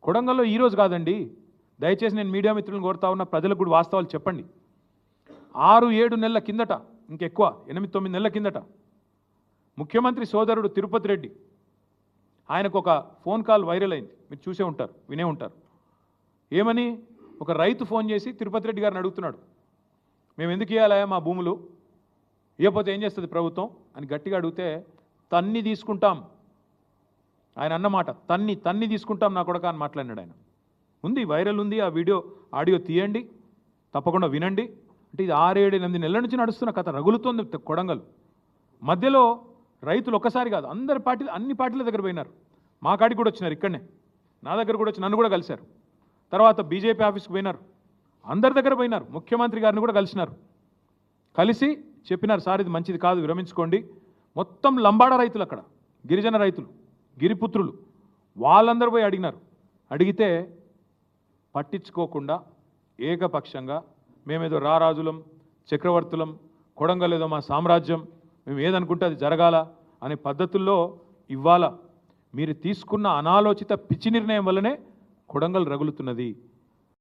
కొడంగల్లో ఈరోజు కాదండి, దయచేసి నేను మీడియా మిత్రులను కోరుతా ఉన్న ప్రజలకు కూడా వాస్తవాలు చెప్పండి. 6-7 నెలల కిందట, ఇంకెక్కువ 8-9 నెలల కిందట ముఖ్యమంత్రి సోదరుడు తిరుపతి రెడ్డి ఆయనకు ఒక ఫోన్ కాల్ వైరల్ అయింది. మీరు చూసే ఉంటారు, వినే ఉంటారు. ఏమని? ఒక రైతు ఫోన్ చేసి తిరుపతి రెడ్డి గారిని అడుగుతున్నాడు, మేము ఎందుకు ఇవ్వాలా మా భూములు, ఇవ్వకపోతే ఏం చేస్తుంది ప్రభుత్వం అని గట్టిగా అడిగితే, తన్ని తీసుకుంటాం ఆయన అన్నమాట, తన్ని తీసుకుంటాం నా కొడక అని మాట్లాడినాడు ఆయన. ఉంది, వైరల్ ఉంది, ఆ వీడియో ఆడియో తీయండి, తప్పకుండా వినండి. అంటే ఇది 6-7-8 నెలల నుంచి నడుస్తున్న కథ, రగులుతోంది కొడంగల్. మధ్యలో రైతులు ఒక్కసారి కాదు, అన్ని పార్టీల దగ్గర పోయినారు. మా కాడికి కూడా వచ్చినారు, ఇక్కడనే నా దగ్గర కూడా వచ్చి నన్ను కూడా కలిశారు. తర్వాత బీజేపీ ఆఫీస్కి పోయినారు, అందరి దగ్గర పోయినారు, ముఖ్యమంత్రి గారిని కూడా కలిసినారు. కలిసి చెప్పినారు, సార్ ఇది మంచిది కాదు, విరమించుకోండి. మొత్తం లంబాడ రైతులు, అక్కడ గిరిజన రైతులు, గిరిపుత్రులు, వాళ్ళందరూ పోయి అడిగినారు. అడిగితే పట్టించుకోకుండా ఏకపక్షంగా మేమేదో రారాజులం, చక్రవర్తులం, కొడంగల్ ఏదో మా సామ్రాజ్యం, మేము ఏదనుకుంటే అది జరగాల అనే పద్ధతుల్లో ఇవాళ మీరు తీసుకున్న అనాలోచిత పిచ్చి నిర్ణయం వల్లనే కొడంగల్ రగులుతున్నది.